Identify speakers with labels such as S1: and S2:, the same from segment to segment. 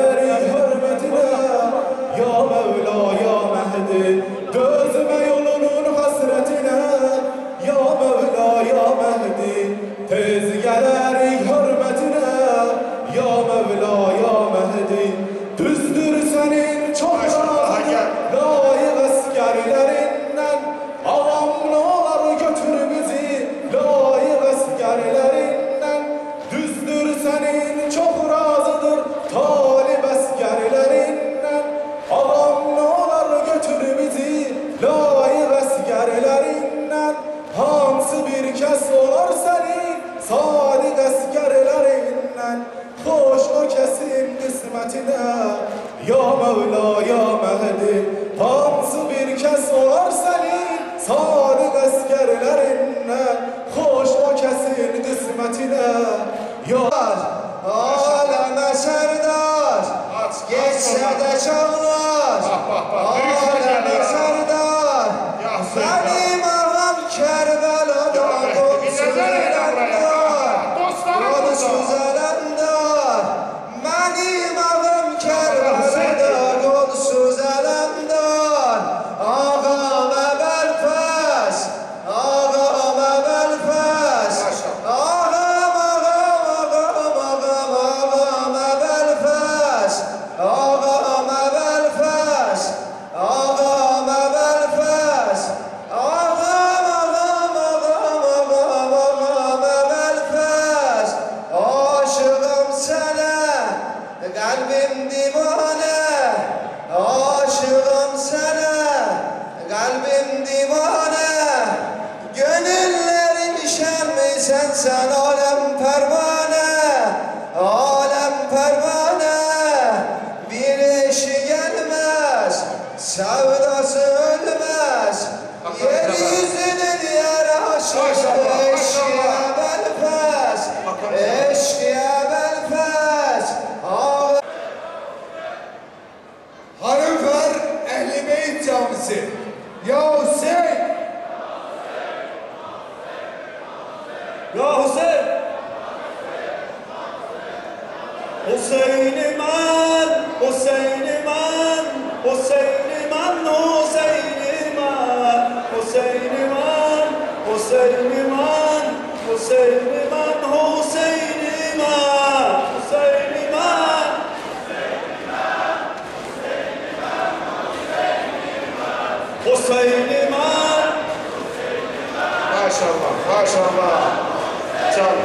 S1: gelerik hürmetine. Ya Mevla ya Mehdi, dözme yolunun hasretine. Ya Mevla ya Mehdi, tez gelerik hürmetine. Ya Mevla ya Mehdi, düzdür senin çok layık askerlerinden. Ağam ne olar götür bizi layık askerlerinden. Düzdür senin çok razıdır talip askerlerinden. Ağam ne olar götür bizi layık askerlerinden. Hamsı bir kes olar senin sadık askerlerinden. Hoş o kesin kısmetine. Ya Mevla ya Mehdi, hamsı bir kes olar senin sadık askerlerinden. Hoş o kesin kısmetine. Ya aleme serdar, geçse de çağlar. Aleme serdar, benim ağam Kerbela'da donsuz elendar. Donsuz elendar, benim ağam Kerbela'da donsuz elendar. Ağam ebelfes, ağam ebelfes. Ağam ebelfes, ağam ebelfes. Ağam ebelfes, ağam ebelfes. Aşığım sana, kalbim divane. Aşığım sana, kalbim divane. Gönüllerin şemmi sen alem pervane. Alem pervane, bir eşi gelmez, sevdası ölmez. Yeryüzünün yaraşı eşkıya belfes. Eşkıya belfes.
S2: Hanımefer Ehl-i Beyt Camisi. Ya Hüseyin.
S1: Ya Hüseyin. Hüseyin'im ben, Hüseyin'im ben, Hüseyin'im ben, Hüseyin'im ben, Hüseyin'im ben, Hüseyin'im ben, Hüseyin'im ben, Hüseyin'im ben, Hüseyin'im ben. Hüseyin'im ben.
S2: Maşallah, maşallah. Can.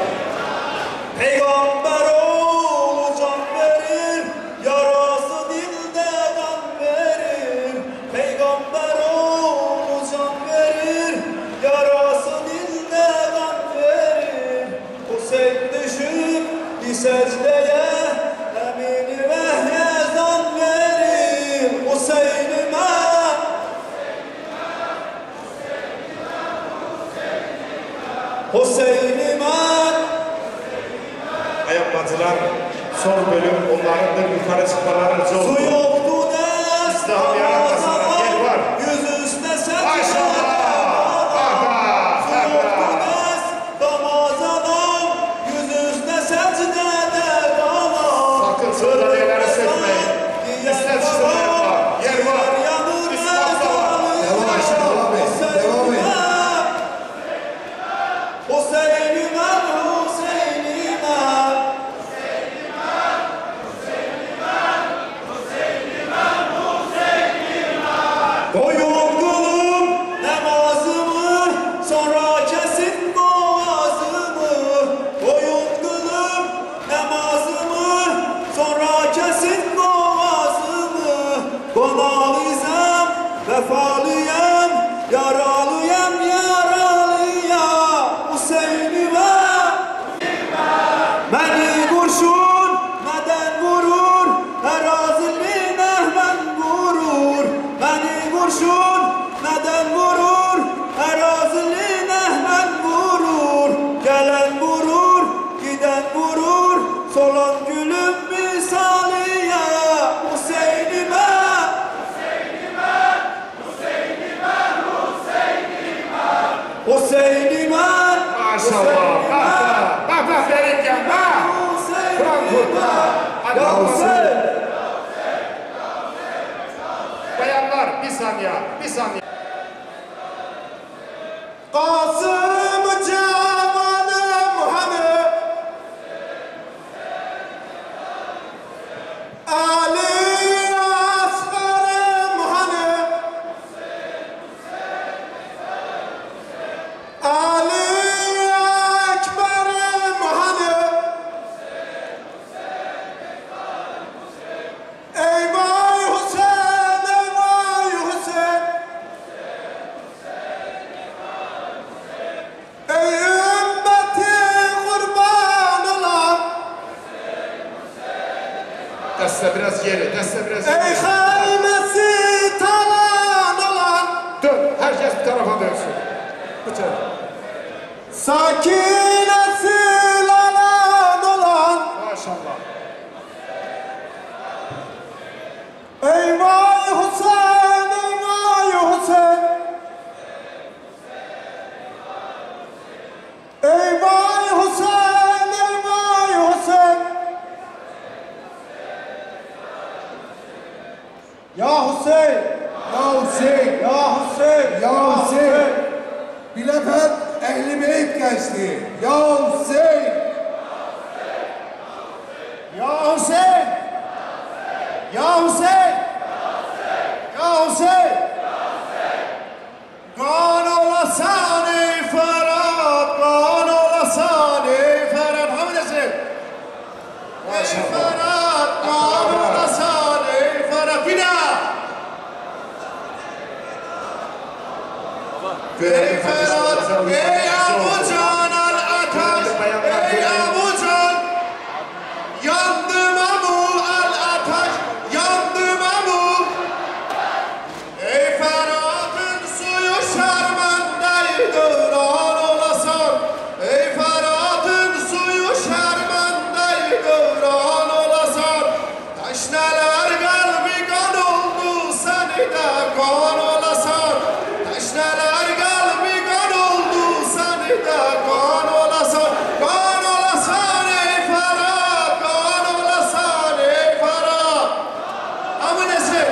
S1: Peygamber oğlu can verir, yarası dilde can verir. Peygamber oğlu can verir, yarası dilde can verir. Hüseyin düşüp bir secdeye, emini vehye zan verir. Hüseyin'ime. Hüseyin'ime.
S2: Ayakmacılar son bölüm onlarındır, yukarı çıkmaları zor.
S1: Su yoktu des,
S2: İslam yarasına yer var.
S1: yüz üstüne sen
S2: Maşallah.
S1: Su yoktu des, damaz adam, yüz üstüne secdede kalan.
S2: Sakın sığdaniyeleri sökmeyin. İster çıkmalar var. Yer var. İslam da var.
S1: Devam et.
S2: Devam et.
S1: Hüseyin'ime, Hüseyin'ime. Koyun kılım namazımı, sonra kesin boğazımı. Koyun kılım namazımı, sonra kesin boğazımı. Konalıyım, vefalıyım, yaralıyım, yaralıyım. Hüseyin'ime. Beni kurşun neden vurur, terazili nehven vurur. Beni kurşun neden vurur, terazili nehven vurur. Gelen vurur, giden vurur, solan gülüm misaliye. Hüseyin'ime. Hüseyin'ime, Hüseyin'ime.
S2: saniye, bir saniye.
S1: Kasım cavanım hani Ali aslanım hani Ali ekberim hani ey vay Hüseyin ey vay Hüseyin ey ümmeti kurban olan
S2: Dəstə biraz geri, dəstə biraz
S1: ey
S2: geri.
S1: haymesi talan olan
S2: Dön, herkes bir tarafa dönsün. Bu tarafa.
S1: sakinesi lalan olan
S2: Maşallah.
S1: ey vay Hüseyin ey vay Hüseyin ey vay Hüseyin ey vay Hüseyin ya Hüseyin
S3: Ya Hüseyin,
S1: ya Hüseyin
S3: ya Hüseyin. Bilefet Ehl-i Beyt gençliği. Ya Hüseyin.
S1: ya Hüseyin ya Hüseyin ya Hüseyin kan olasan ey Ferhat kan olasan ey Ferhat hamdesi ey Ferhat kan olasan ey Ferhat bir daha ey Ferhat ey Abucan al-Ataş ey Abucan yandım amu al-Ataş yandım amu ey Ferhat'ın suyu şarmandaydır an olasan ey Ferhat'ın suyu şarmandaydır an olasan taşneler kalbi kan oldu seni de kan olasan taşneler kalbi kan oldu seni de kan olasan ey Ferhat kan olasan ey Ferhat amınesi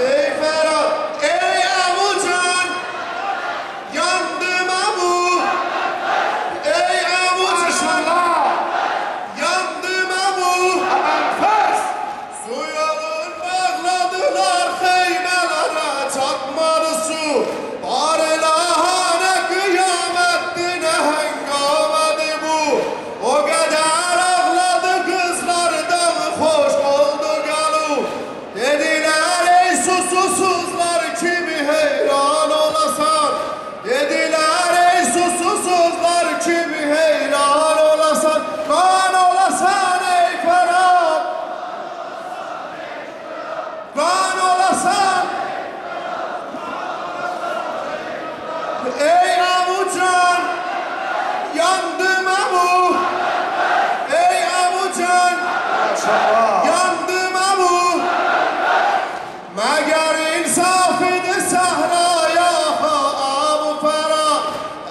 S1: ey Ferhat ey Abucan yandım abu ey Abucan yandım abu
S2: Fes!
S1: su yolun bağladılar heymelere çakmalı su bari lahane kıyametti ne hengamedi bu o kadar ağladı kızlardan hoş oldu galu dediler ey susuzlar kimi heyran olasan dediler ey susuzlar kimi heyran olasan kan olasan ey Ferhat kan olasan ey Abucan yandım abu ey Abucan
S2: Maşallah.
S1: yandım abu meğer insaf idi sahraya abu Ferhat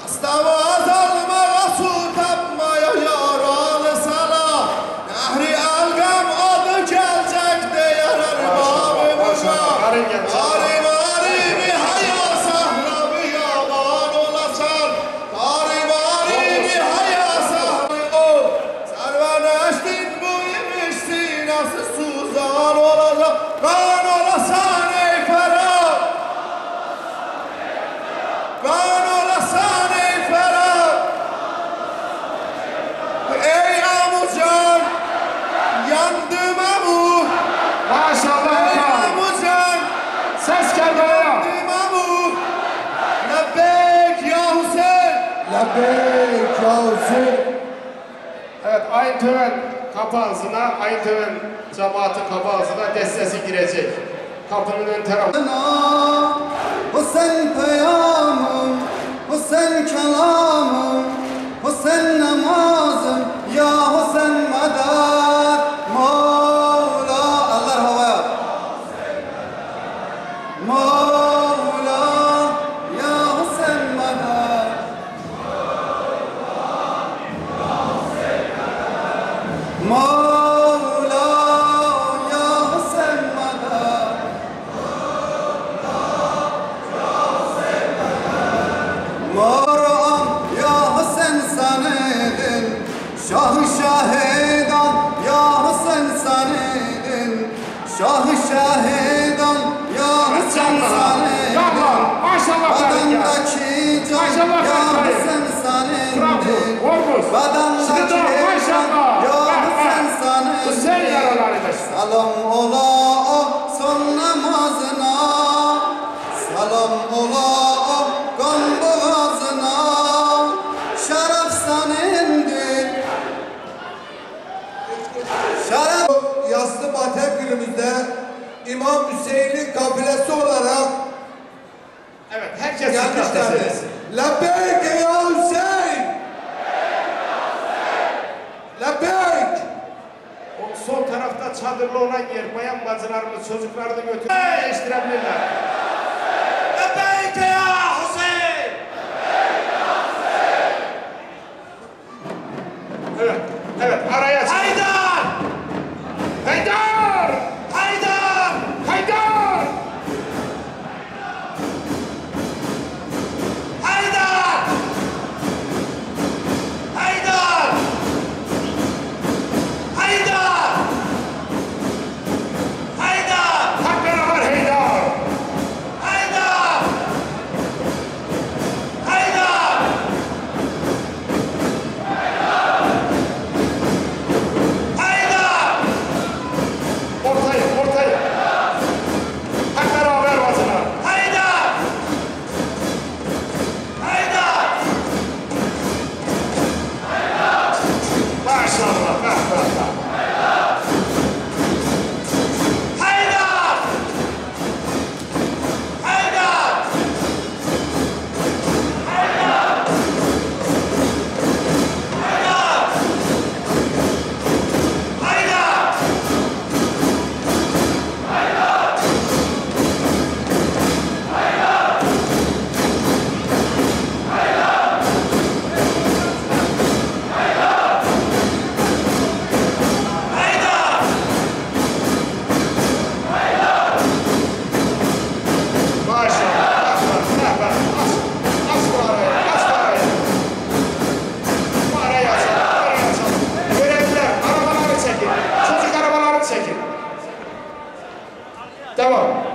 S1: dastevaz almaya su tapmaya yaralı sala nehri algam adı gelecek diyor erbabı
S2: Maşallah. Karın genç.
S1: Mari mari bir haya sahra bir yaban olasan Mari mari bir haya sahra o Serveneştin bu imişti nasıl suzan olacak Kan olasan ey Ferhat Kan olasan ey Ferhat Ey Abucan yandım abu
S2: Maşallah.
S1: Ey Abucan
S2: Ses geldi oraya.
S1: İmamu Lebbek ya Hüseyin
S3: Lebbeyk ya Hüseyin.
S2: Evet, Ayıntören kapı ağzına, Ayıntören cemaati kapı ağzına destesi girecek. Kapının ön tarafı.
S3: Hüseyin peyamım, Hüseyin kelamım, Hüseyin namazım, ya Hüseyin medet, Mevla, eller havaya. Mevla, ya Hüseyin medet. Mevla, ya Hüseyin medet. Şahı şahidan ya Hüseyin Salim.
S2: Yallah. Maşallah Ferit ya.
S3: Badandaki can
S2: Maşallah
S3: ya
S2: Ferit.
S3: Hüseyin Salim.
S2: Bravo. Olmuş.
S3: Badandaki
S2: Sıkıntı
S3: can
S2: maşallah.
S3: ya Hüseyin Salim.
S2: Hüseyin yaralarıdır.
S3: Salam ola o son namazına. Salam ola o kan boğazına. Şaraf senindir. Şaraf.
S1: Yaslı Matep günümüzde İmam Hüseyin'in kafilesi olarak
S2: Evet, herkes
S1: gelmişlerdi. Lebbeyk ya Hüseyin! Lebbeyk!
S2: O sol tarafta çadırlı olan yer, bayan bacılarımız çocuklarını götürüp değiştirebilirler.
S1: Lebbeyk ya Hüseyin!
S2: Evet, evet, araya çık.
S1: Haydar!
S2: Haydar!
S1: Haydar!
S2: Haydar!
S1: Haydar! Haydar! Haydar! Haydar!
S2: Hep beraber Haydar!
S1: Haydar! Haydar! Haydar!
S2: Ortaya, ortaya. Hep beraber bacılar.
S1: Haydar! Haydar!
S2: Maşallah, bak, bak, bak.
S1: Haydar! Haydar! Haydar! Haydar!
S2: Maşallah, bak, bak, bak, bak. Aç bu arayı, aç bu arayı. Bu arayı açalım, bu arayı açalım. Görevliler, arabaları çekin. Çocuk arabaları çekin. Devam.